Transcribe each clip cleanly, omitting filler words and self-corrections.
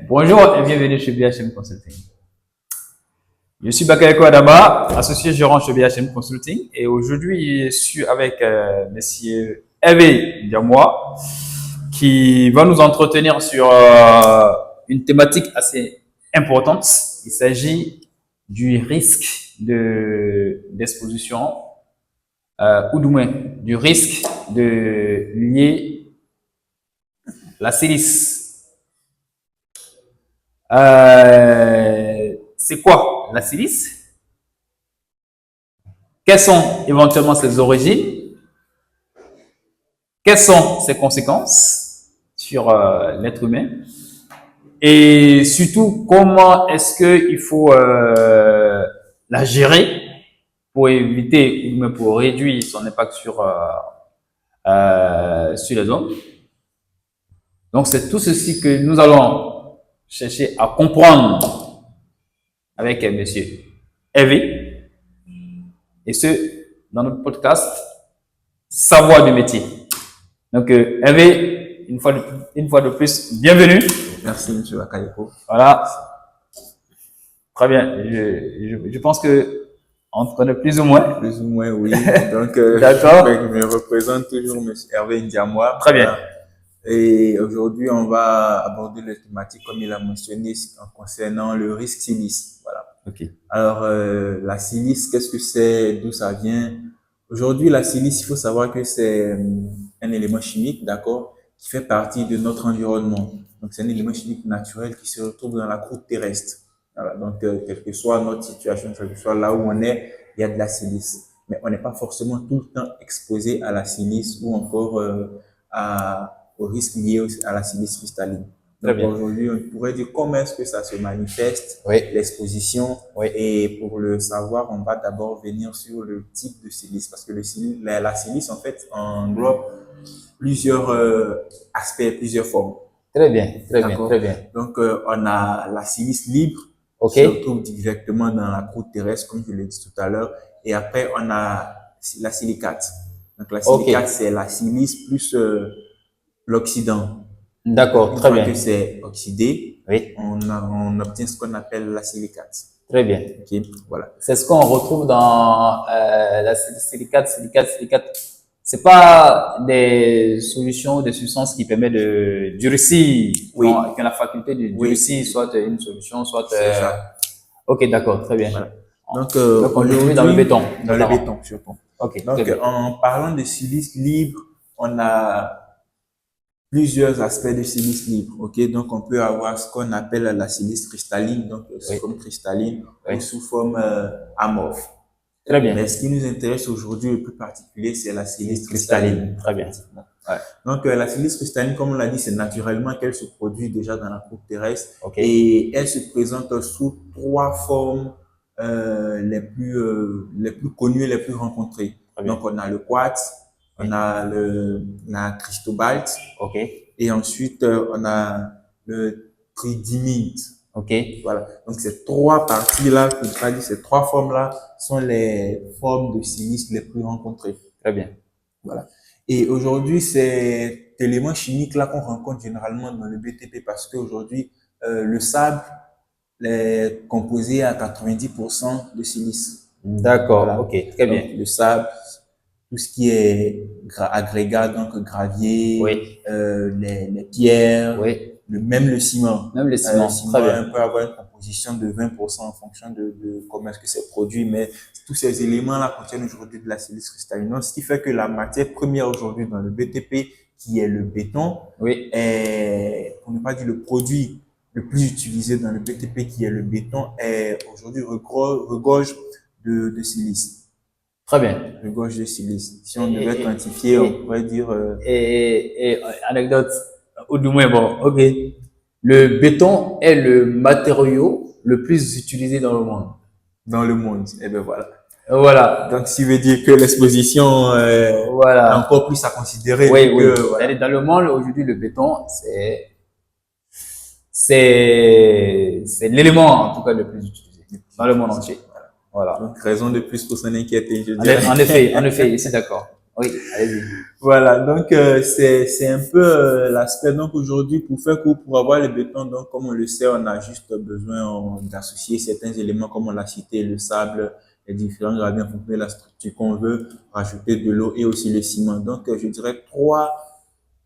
Bonjour et bienvenue chez BHM Consulting. Je suis Bakayoko Adama, associé gérant chez BHM Consulting et aujourd'hui je suis avec monsieur Hervé Ndiamois qui va nous entretenir sur une thématique assez importante. Il s'agit du risque d'exposition ou du moins du risque de lier la silice. C'est quoi la silice? Quelles sont éventuellement ses origines? Quelles sont ses conséquences sur l'être humain? Et surtout, comment est-ce qu'il faut la gérer pour éviter ou même pour réduire son impact sur les hommes? Donc, c'est tout ceci que nous allons chercher à comprendre avec monsieur Hervé, et ce, dans notre podcast Savoir du métier. Donc, Hervé, une fois de plus, bienvenue. Merci, M. Bakayoko. Voilà. Très bien. Je pense que on te connaît plus ou moins. Plus ou moins, oui. Donc, d'accord. Je me représente toujours M. Hervé Ndiamois. Très bien. Et aujourd'hui, on va aborder les thématiques comme il a mentionné concernant le risque silice. Voilà. Ok. Alors, la silice, qu'est-ce que c'est? D'où ça vient? Aujourd'hui, la silice, il faut savoir que c'est un élément chimique, d'accord, qui fait partie de notre environnement. Donc, c'est un élément chimique naturel qui se retrouve dans la croûte terrestre. Voilà. Donc, quelle que soit notre situation, quel que soit là où on est, il y a de la silice. Mais on n'est pas forcément tout le temps exposé à la silice ou encore au risque lié à la silice cristalline. Donc aujourd'hui, on pourrait dire comment est-ce que ça se manifeste, l'exposition. Oui. Et pour le savoir, on va d'abord venir sur le type de silice, parce que la silice, en fait, englobe plusieurs aspects, plusieurs formes. Très bien, très bien, très bien. Donc, on a la silice libre, qui se retrouve directement dans la croûte terrestre, comme je l'ai dit tout à l'heure. Et après, on a la silicate. Donc, la silicate, c'est la silice plus l'oxydant. D'accord, très bien. Une fois que c'est oxydé, on obtient ce qu'on appelle la silicate. Très bien. Ok, voilà. C'est ce qu'on retrouve dans la silicate. C'est pas des solutions, des substances qui permettent de durcir, qui ont la faculté de durcir, soit une solution, soit. Ok, d'accord, très bien. Voilà. Donc aujourd'hui dans le béton. Dans le béton, surtout. Ok. Donc en parlant de silice libre, on a plusieurs aspects de silice libre. Ok, donc on peut avoir ce qu'on appelle la silice cristalline, donc sous forme cristalline ou sous forme amorphe. Très bien. Mais ce qui nous intéresse aujourd'hui le plus particulier, c'est la silice cristalline. Très bien. Ouais. Donc la silice cristalline, comme on l'a dit, c'est naturellement qu'elle se produit déjà dans la croûte terrestre et elle se présente sous trois formes les plus connues, les plus rencontrées. Donc on a le quartz, on a la cristobalte, et ensuite on a le tridymite. Voilà. Donc ces trois parties-là, ces trois formes-là sont les formes de silice les plus rencontrées. Très bien. Voilà. Et aujourd'hui, cet élément chimique-là qu'on rencontre généralement dans le BTP, parce qu'aujourd'hui, le sable est composé à 90% de silice. D'accord. Voilà. Ok. Très bien. Donc, le sable, tout ce qui est agrégat, donc gravier, les pierres, même le ciment. Même le ciment. Très bien. On peut avoir une composition de 20% en fonction de comment est-ce que c'est produit, mais tous ces éléments-là contiennent aujourd'hui de la silice cristalline. Donc, ce qui fait que la matière première aujourd'hui dans le BTP, qui est le béton, est, pour ne pas dire le produit le plus utilisé dans le BTP, qui est le béton, est aujourd'hui regorge de silice. Très bien. Regorge de silice. Si on devait quantifier, on pourrait dire... Et anecdote, ou du moins, le béton est le matériau le plus utilisé dans le monde. Dans le monde, et bien voilà. Voilà. Donc, ça veut dire que l'exposition est encore plus à considérer. Voilà. Dans le monde, aujourd'hui, le béton, c'est l'élément, en tout cas, le plus utilisé dans le monde entier. Voilà. Donc, raison de plus pour s'en inquiéter, je dirais. En effet, je suis d'accord. Oui, allez-y. Voilà, donc c'est un peu l'aspect. Donc aujourd'hui, pour faire court, pour avoir le béton, donc comme on le sait, on a juste besoin d'associer certains éléments, comme on l'a cité, le sable, les différents gravats en fonction de la structure qu'on veut, rajouter de l'eau et aussi le ciment. Donc je dirais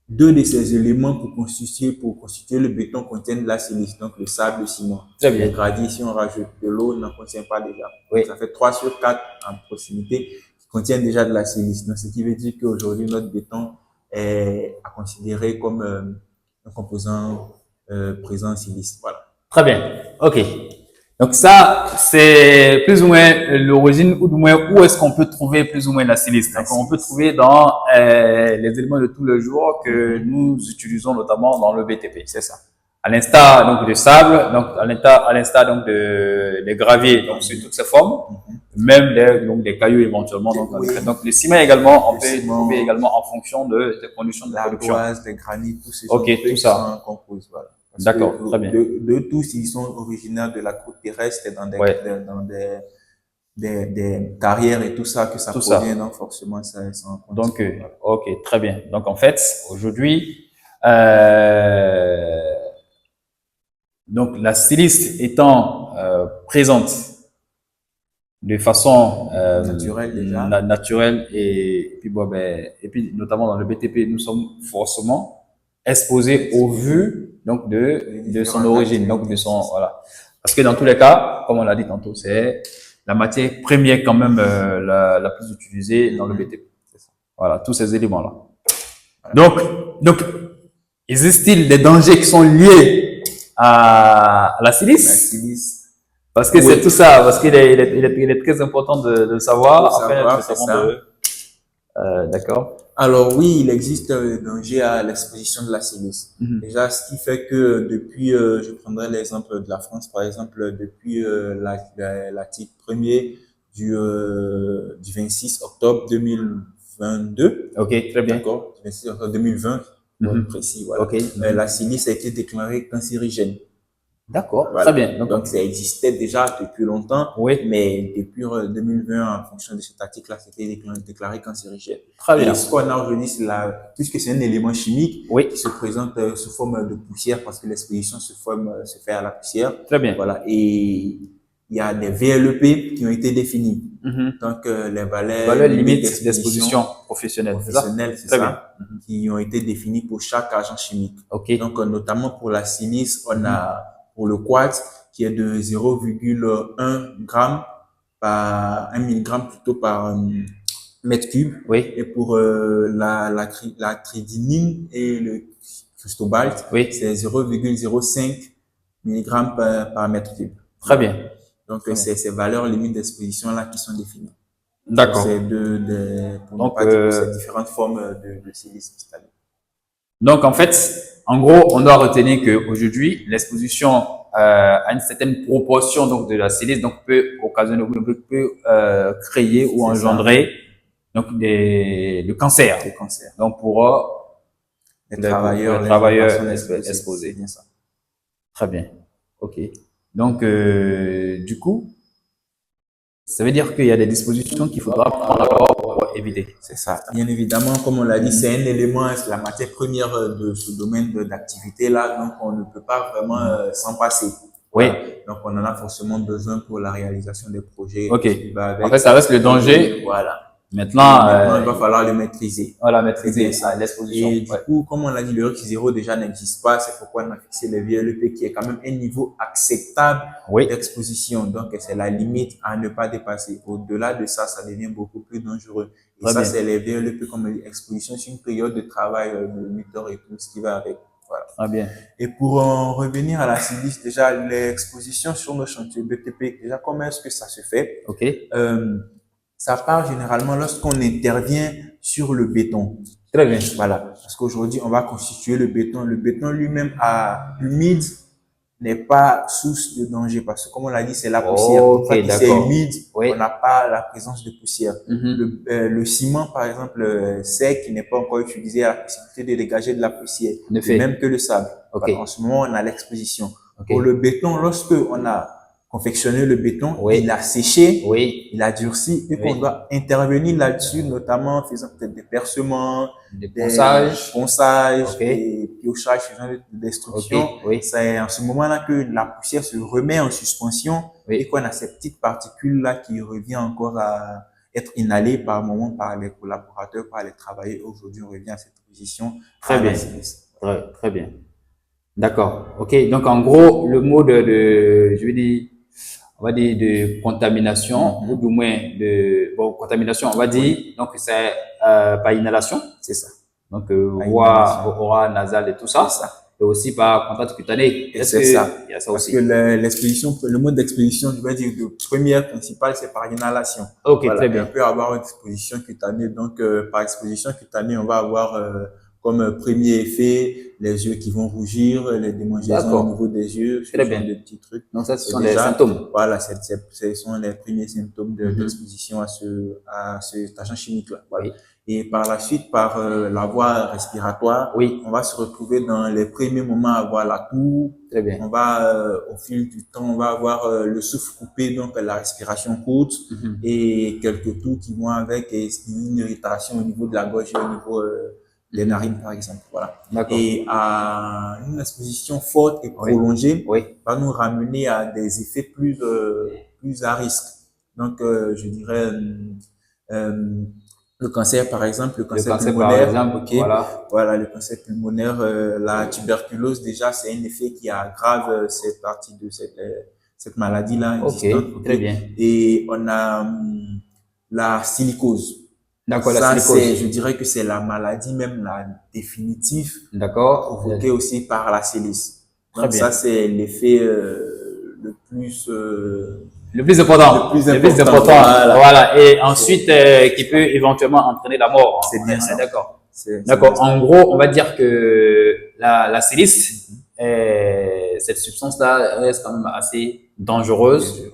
deux de ces éléments pour constituer le béton contiennent de la silice, donc le sable, le ciment. Très Les bien. graviers, si on rajoute de l'eau, n'en contient pas déjà. Oui. Ça fait 3 sur 4 en proximité qui contiennent déjà de la silice. Donc, ce qui veut dire qu'aujourd'hui, notre béton est à considérer comme un composant présent en silice. Voilà. Très bien. OK. Donc ça, c'est plus ou moins l'origine, ou du moins où est-ce qu'on peut trouver plus ou moins la silice. Donc on peut trouver dans les éléments de tous les jours que nous utilisons notamment dans le BTP, c'est ça. À l'instar donc de sable, donc à l'instar donc de des graviers, donc sur toutes ces formes, même donc des cailloux éventuellement. Donc le ciment également, on peut trouver également en fonction des conditions de production. L'ardoise, les granits, tous ces OK, tout ça. composent, voilà. D'accord, très bien. De tous, ils sont originaires de la croûte terrestre et dans des carrières et tout ça que ça provient, donc forcément, ça en compte. Donc, OK, très bien. Donc, en fait, aujourd'hui, donc la silice étant présente de façon naturelle déjà. Naturelle et puis bon et puis notamment dans le BTP, nous sommes forcément exposés au vu donc de son origine, donc de son voilà. Parce que dans tous les cas, comme on l'a dit tantôt, c'est la matière première quand même la plus utilisée dans le BTP. Voilà, tous ces éléments-là. Donc, existe-t-il des dangers qui sont liés à la silice? La silice. Parce que c'est tout ça, parce qu'il est très important de savoir, d'accord. Alors oui, il existe un danger à l'exposition de la silice. Déjà, ce qui fait que depuis, je prendrai l'exemple de la France, par exemple, depuis l'article 1er du 26 octobre 2022. Ok, très bien. D'accord, 26 octobre 2020, pour être précis, voilà. Okay. La silice a été déclarée cancérigène. D'accord, voilà. Très bien. Donc, ça existait déjà depuis longtemps, oui. Mais depuis 2020, en fonction de cet article-là, c'était déclaré cancérigène. Très bien. Et ce qu'on a aujourd'hui, c'est puisque c'est un élément chimique oui. qui se présente sous forme de poussière, parce que l'exposition se fait à la poussière. Très bien. Voilà. Et il y a des VLEP qui ont été définis. Donc, les valeurs limites d'exposition professionnelle, c'est ça, qui ont été définies pour chaque agent chimique. Okay. Donc, notamment pour la silice, on a pour le quartz qui est de 0,1 gramme par 1 milligramme plutôt par mètre cube. Oui. Et pour la tridinine et le cristobalt, oui. c'est 0,05 milligrammes par mètre cube. Très bien. Donc, c'est ces valeurs limites d'exposition là qui sont définies. D'accord. C'est ces différentes formes de silice cristalline. Donc, en fait, en gros, on doit retenir qu'aujourd'hui, l'exposition à une certaine proportion donc de la silice donc peut occasionner, peut créer ou engendrer donc le cancer. Donc, pour les travailleurs exposés. Bien ça. Très bien. OK. Donc, du coup, ça veut dire qu'il y a des dispositions qu'il faudra prendre pour éviter. C'est ça. Bien évidemment, comme on l'a dit, c'est un élément, c'est la matière première de ce domaine d'activité-là, donc on ne peut pas vraiment s'en passer. Oui. Donc on en a forcément besoin pour la réalisation des projets. Ok. En fait, ça reste le danger. Voilà. Maintenant, il va falloir le maîtriser. Voilà, maîtriser l'exposition. Et du coup, comme on l'a dit, le risque zéro déjà n'existe pas. C'est pourquoi on a fixé le VLEP qui est quand même un niveau acceptable d'exposition. Donc, c'est la limite à ne pas dépasser. Au-delà de ça, ça devient beaucoup plus dangereux. Et très ça, c'est les VLEP comme exposition sur une période de travail de 8 heures et tout ce qui va avec. Voilà. Ah bien. Et pour en revenir à la silice, déjà, l'exposition sur nos chantiers BTP, déjà, comment est-ce que ça se fait? Ok. Ça part généralement lorsqu'on intervient sur le béton. Très bien. Voilà. Parce qu'aujourd'hui, on va constituer le béton. Le béton lui-même humide n'est pas source de danger parce que, comme on l'a dit, c'est la poussière. Okay, quand c'est humide, on n'a pas la présence de poussière. Le ciment, par exemple, sec, qui n'est pas encore utilisé, a la possibilité de dégager de la poussière. Même que le sable. Voilà. En ce moment, on a l'exposition. Pour le béton, lorsque on a confectionné le béton, Oui. il a séché, Oui. il a durci, et qu'on Oui. doit intervenir là-dessus, notamment en faisant peut-être des percements, Des des ponçages. ponçages, Ok. des piochages, ce genre de Ok. destruction. Oui. C'est en ce moment-là que la poussière se remet en suspension et Oui. qu'on a ces petites particules-là qui reviennent encore à être inhalées par moment par les collaborateurs, par les travailleurs. Aujourd'hui, on revient à cette position Très à la bien. silice. Très bien. D'accord. OK. Donc, en gros, le mot je veux dire, on va dire de contamination, ou du moins bon, contamination, on va dire, Oui, donc c'est par inhalation, c'est ça. donc À voie inhalation. orale, nasale et tout C'est ça, ça. et aussi par contact cutané. Et Est-ce c'est que ça. il y a ça Parce que aussi? l'exposition, le mode d'exposition, je vais dire, de première principale, c'est par inhalation. OK, très Voilà. Et on bien. peut avoir une exposition cutanée. Donc, par exposition cutanée, on va avoir comme premier effet les yeux qui vont rougir, les démangeaisons au niveau D'accord. des yeux, ce Très genre bien. de petits trucs. Donc, ça, ce C'est sont les déjà, symptômes. voilà, ce sont les premiers symptômes Mhm. d'exposition à cet agent chimique-là. Voilà. Oui. Et par la suite, par la voie respiratoire, Oui. on va se retrouver dans les premiers moments à avoir la toux. Très bien. On va, au fil du temps, on va avoir le souffle coupé, donc la respiration courte, Mhm. et quelques toux qui vont avec et une irritation au niveau de la gorge et au niveau des narines, par exemple. Voilà. D'accord. Et à une exposition forte et Oui. prolongée Oui. va nous ramener à des effets plus à risque. Donc, je dirais, le cancer, par exemple, le Le cancer cancer, par pulmonaire, exemple, ok. voilà. Voilà, le cancer pulmonaire, la tuberculose, déjà, c'est un effet qui aggrave cette partie de cette maladie-là OK, existante, ok. très bien. Et on a la silicose. D'accord, la Ça, silicose. je dirais que c'est la maladie même la définitive D'accord. provoquée aussi par la silice. Très Donc bien. ça, c'est l'effet Le plus le important. plus Le plus important. important. Voilà. Voilà. Et ensuite, qui peut éventuellement entraîner la mort. C'est bien On est ça. d'accord. C'est bien D'accord. ça. En gros, on va dire que la silice, cette substance-là reste quand même assez dangereuse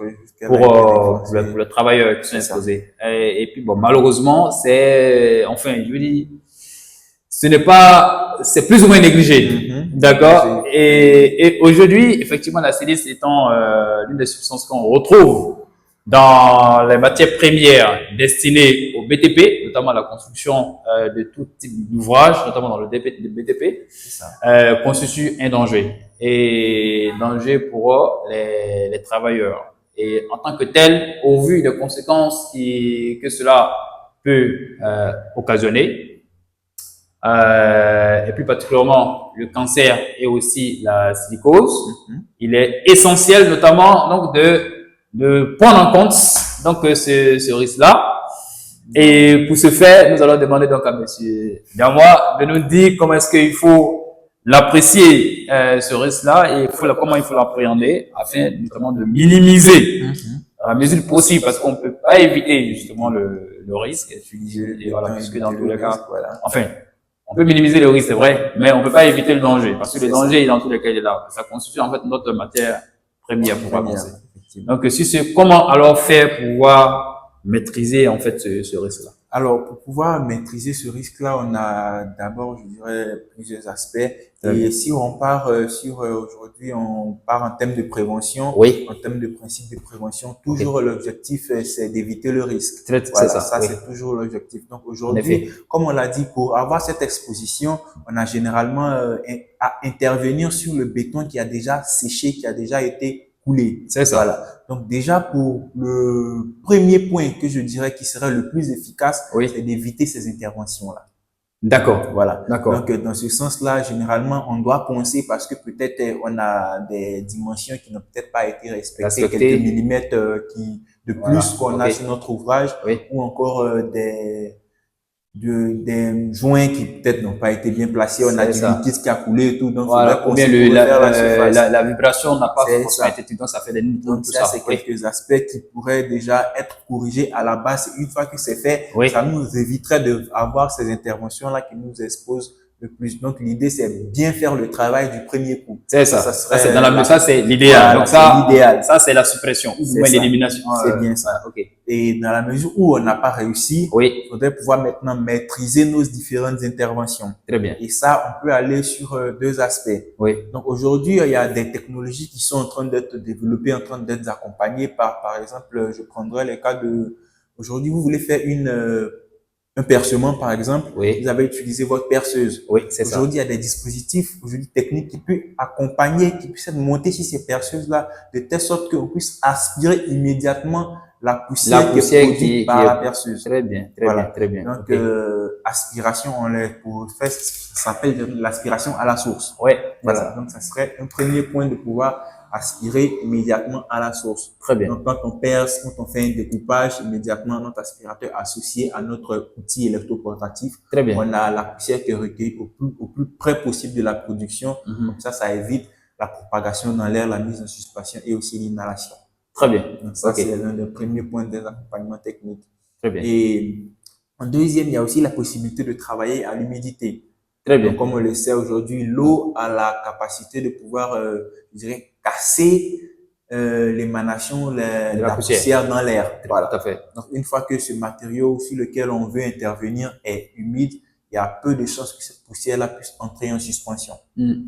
pour, pour le travailleur qui sont C'est ça. exposés. Et puis, bon, malheureusement, enfin, je veux dire, c'est plus ou moins négligé. D'accord? Et aujourd'hui, effectivement, la silice étant l'une des substances qu'on retrouve dans les matières premières destinées au BTP, notamment à la construction de tout type d'ouvrages, notamment dans le BTP, constitue un danger. Et danger pour les travailleurs. Et en tant que tel, au vu des conséquences que cela peut occasionner, et plus particulièrement le cancer et aussi la silicose, il est essentiel notamment donc de prendre en compte donc ce risque-là. Et pour ce faire, nous allons demander donc à Monsieur Diamois de nous dire comment est-ce qu'il faut l'apprécier ce risque-là et comment il faut l'appréhender afin notamment de minimiser à la mesure possible, parce qu'on ne peut pas éviter justement le risque. Et voilà, puisque dans tous les cas, enfin, on peut minimiser le risque, c'est vrai, mais on ne peut pas éviter le danger, parce que le danger, dans tous les cas, il est là. Ça constitue en fait notre matière première pour avancer. Donc, comment alors faire pour pouvoir maîtriser en fait ce risque-là? Alors, pour pouvoir maîtriser ce risque-là, on a d'abord, je dirais, plusieurs aspects. Et si on part aujourd'hui, on part en termes de prévention, oui, en termes de principe de prévention, toujours l'objectif, c'est d'éviter le risque. Voilà, ça, oui. C'est toujours l'objectif. Donc aujourd'hui, comme on l'a dit, pour avoir cette exposition, on a généralement à intervenir sur le béton qui a déjà séché, qui a déjà été coulé. C'est ça. Voilà. Donc déjà, pour le premier point que je dirais qui serait le plus efficace, c'est d'éviter ces interventions-là. D'accord. Voilà. D'accord. Donc dans ce sens-là, généralement, on doit penser parce que peut-être on a des dimensions qui n'ont peut-être pas été respectées, quelques millimètres de plus qu'on a sur notre ouvrage, ou encore des joints qui peut-être n'ont pas été bien placés, on a du liquide qui a coulé et tout, donc voilà, ou bien la vibration n'a pas forcément été, donc ça fait des donc ça, c'est quelques aspects qui pourraient déjà être corrigés à la base. Une fois que c'est fait, ça nous éviterait d'avoir ces interventions-là qui nous exposent le plus. Donc, l'idée, c'est bien faire le travail du premier coup. C'est ça. serait Ça, c'est dans la, ça, c'est l'idéal. Voilà, Donc, c'est l'idéal. ça, c'est la suppression ou C'est bien ça. l'élimination. C'est bien ça. Ok. Et dans la mesure où on n'a pas réussi, Oui, il faudrait pouvoir maintenant maîtriser nos différentes interventions. très bien. Et ça, on peut aller sur deux aspects. Oui, Donc aujourd'hui, il y a des technologies qui sont en train d'être développées, en train d'être accompagnées par exemple, je prendrai le cas de, aujourd'hui, vous voulez faire un percement, par exemple, oui, vous avez utilisé votre perceuse. oui, c'est ça. Aujourd'hui, il y a des dispositifs aujourd'hui techniques qui peuvent accompagner, qui puissent être montés sur ces perceuses-là, de telle sorte qu'on puisse aspirer immédiatement la poussière qui est produite par la perceuse. Très bien, très Voilà. bien, très bien. Donc, Ok. aspiration, pour faire, ça s'appelle l'aspiration à la source. Ouais, Voilà. ça. Donc, ça serait un premier point de pouvoir aspirer immédiatement à la source. Très bien. Donc, quand on perce, quand on fait un découpage, immédiatement, notre aspirateur associé à notre outil électroportatif, Très bien. on a la poussière qui est recueillie au plus près possible de la production. Comme ça évite la propagation dans l'air, la mise en suspension et aussi l'inhalation. Très bien. Donc, ça, Okay. c'est l'un des premiers points des accompagnements techniques. Très bien. Et en deuxième, il y a aussi la possibilité de travailler à l'humidité. Très bien. Donc, comme on le sait aujourd'hui, l'eau a la capacité de pouvoir, je dirais, casser l'émanation de la poussière dans l'air. Voilà. Tout à fait. Donc, une fois que ce matériau sur lequel on veut intervenir est humide, il y a peu de chances que cette poussière-là puisse entrer en suspension.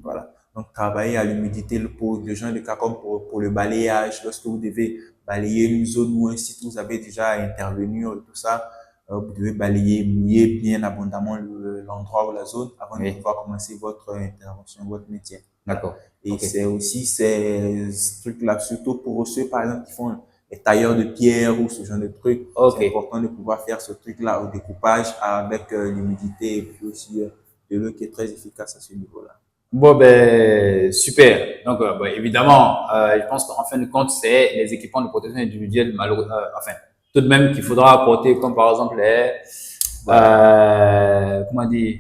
Voilà. Donc, travailler à l'humidité pour le genre de cas comme pour le balayage, lorsque vous devez balayer une zone ou un site où vous avez déjà intervenu et tout ça, vous devez balayer, mouiller bien abondamment l'endroit ou la zone avant de pouvoir commencer votre intervention, votre métier. D'accord. Et c'est aussi ces trucs-là, surtout pour ceux, par exemple, qui font les tailleurs de pierre ou ce genre de trucs. C'est important de pouvoir faire ce truc-là au découpage avec l'humidité et puis aussi de l'eau qui est très efficace à ce niveau-là. Bon, ben, super. Donc, évidemment, je pense qu'en fin de compte, c'est les équipements de protection individuelle, malheureusement, enfin, tout de même qu'il faudra apporter, comme par exemple comment dire,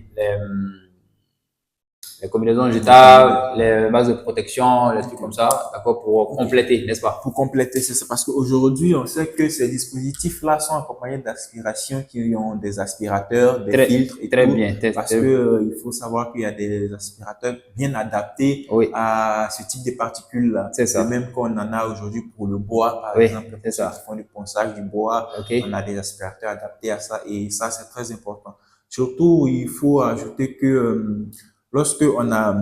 les combinaisons jetables, les bases de protection, les trucs comme ça, d'accord, pour compléter, n'est-ce pas? Pour compléter, c'est ça. Parce qu'aujourd'hui, on sait que ces dispositifs-là sont accompagnés d'aspirations qui ont des aspirateurs, des filtres et très tout. Bien, parce que il faut savoir qu'il y a des aspirateurs bien adaptés à ce type de particules-là. C'est ça. Et même qu'on en a aujourd'hui pour le bois, par exemple, pour ceux qui font du ponçage du bois, on a des aspirateurs adaptés à ça. Et ça, c'est très important. Surtout, il faut ajouter que lorsque on a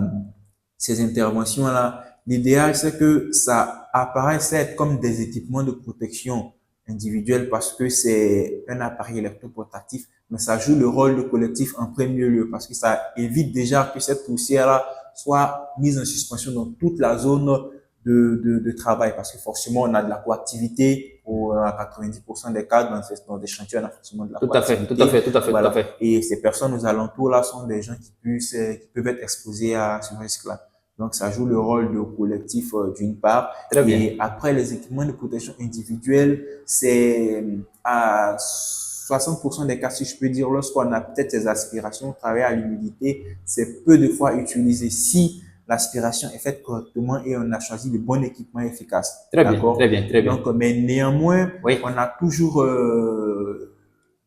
ces interventions-là, l'idéal, c'est que ça apparaisse être comme des équipements de protection individuelle parce que c'est un appareil électroportatif, mais ça joue le rôle de collectif en premier lieu parce que ça évite déjà que cette poussière-là soit mise en suspension dans toute la zone de travail parce que forcément, on a de la coactivité pour à 90% des cas dans des chantiers, on a forcément de la coactivité. Tout à fait. Et ces personnes aux alentours-là sont des gens qui peuvent être exposés à ce risque-là. Donc, ça joue le rôle de collectif d'une part. Et après, les équipements de protection individuelle, c'est à 60% des cas, si je peux dire, lorsqu'on a peut-être ces aspirations, travailler à l'humidité, c'est peu de fois utilisé si l'aspiration est faite correctement et on a choisi le bon équipement efficace. Très bien. Donc, mais néanmoins, on a toujours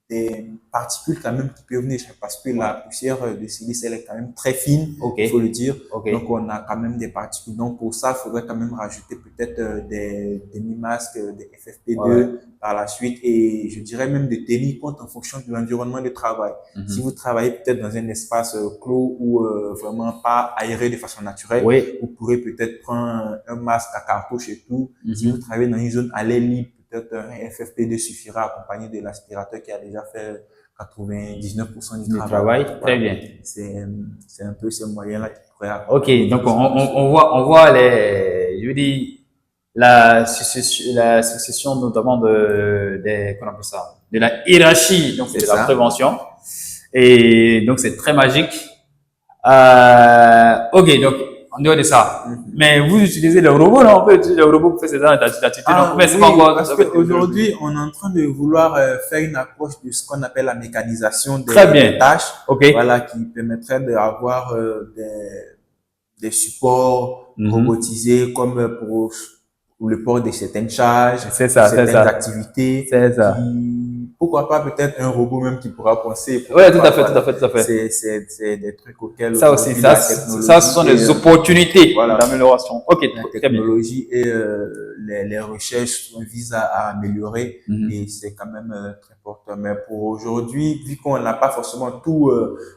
des particules quand même qui peuvent venir parce que la poussière de silice, elle est quand même très fine, il faut le dire. Donc, on a quand même des particules. Donc, pour ça, il faudrait quand même rajouter peut-être des demi-masques, des FFP2 par la suite et je dirais même de tenir compte en fonction de l'environnement de travail. Si vous travaillez peut-être dans un espace clos ou vraiment pas aéré de façon naturelle, vous pourrez peut-être prendre un masque à cartouche et tout. Si vous travaillez dans une zone à l'air libre, peut-être un FFP2 suffira accompagné de l'aspirateur qui a déjà fait 99% du travail. Très bien. C'est un peu ce moyen-là qui pourrait accompagner. Ok, donc on voit les, je veux dire, la succession notamment qu'on appelle ça, de la hiérarchie, donc c'est la prévention. Et donc c'est très magique. Ok, donc en dehors de ça. Mais vous utilisez le robot, non? On peut utiliser le robot pour faire ces activités. Mais c'est pas encore. Parce qu'aujourd'hui, on est en train de vouloir faire une approche de ce qu'on appelle la mécanisation des tâches. Voilà, qui permettrait d'avoir des supports robotisés comme pour le port de certaines charges, certaines activités qui pourquoi pas peut-être un robot même qui pourra penser. Ouais, tout Pourquoi à fait, pas, tout à fait, tout à fait. c'est des trucs auxquels Ça aussi, aujourd'hui ça, la ça, ce sont technologie des opportunités voilà. d'amélioration. Ok, La très bien. technologie et les recherches visent à améliorer Mhm. et c'est quand même très important. Mais pour aujourd'hui, vu qu'on n'a pas forcément tout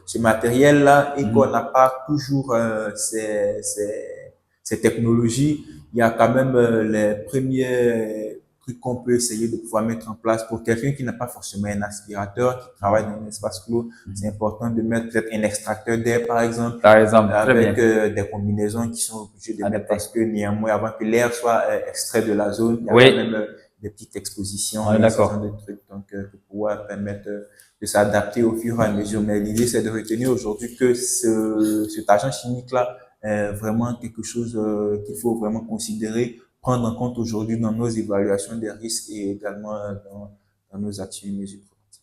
ce matériel-là et qu'on n'a pas toujours ces technologies, il y a quand même les premiers trucs qu'on peut essayer de pouvoir mettre en place pour quelqu'un qui n'a pas forcément un aspirateur, qui travaille dans un espace clos. C'est important de mettre peut-être un extracteur d'air, par exemple, Par exemple, très avec bien. des combinaisons qui sont obligées de mettre Adapté. parce que néanmoins, avant que l'air soit extrait de la zone, il y a Oui. quand même des petites expositions On est et ce genre d'accord. de trucs. Donc, pour pouvoir permettre de s'adapter au fur et à mesure. Mais l'idée, c'est de retenir aujourd'hui que cet agent chimique-là est vraiment quelque chose qu'il faut vraiment considérer, prendre en compte aujourd'hui dans nos évaluations des risques et également dans nos actions et mesures préventives.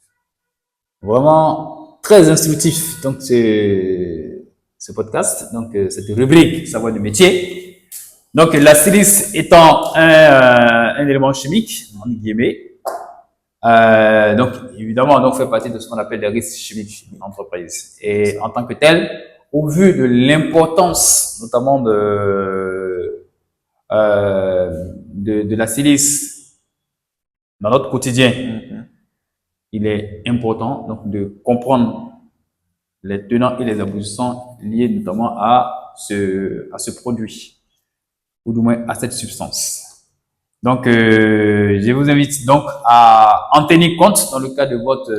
Vraiment très instructif. Donc, ce podcast, donc, cette rubrique savoir du métier. Donc, la silice étant un élément chimique, entre guillemets, donc, évidemment, donc, fait partie de ce qu'on appelle les risques chimiques en entreprise. Et en tant que tel, au vu de l'importance, notamment de la silice dans notre quotidien, il est important donc de comprendre les tenants et les aboutissants liés notamment à ce produit, ou du moins à cette substance. Donc, je vous invite donc à en tenir compte dans le cadre de votre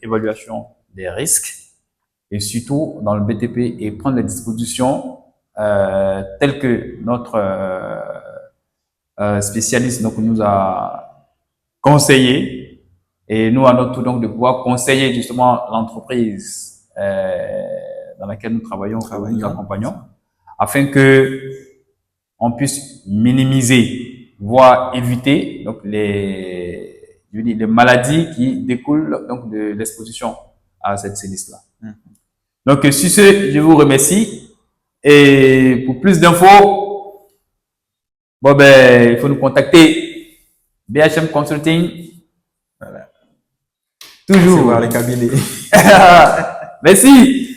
évaluation des risques et surtout dans le BTP et prendre les dispositions telles que notre spécialiste donc nous a conseillé et nous à notre tour donc de pouvoir conseiller justement l'entreprise dans laquelle nous travaillons, nous accompagnons, afin que on puisse minimiser, voire éviter donc les maladies qui découlent donc de l'exposition à cette silice-là. Donc sur ce, je vous remercie et pour plus d'infos, bon ben il faut nous contacter BHM Consulting. Voilà. Toujours. C'est voir les cabinets. Merci.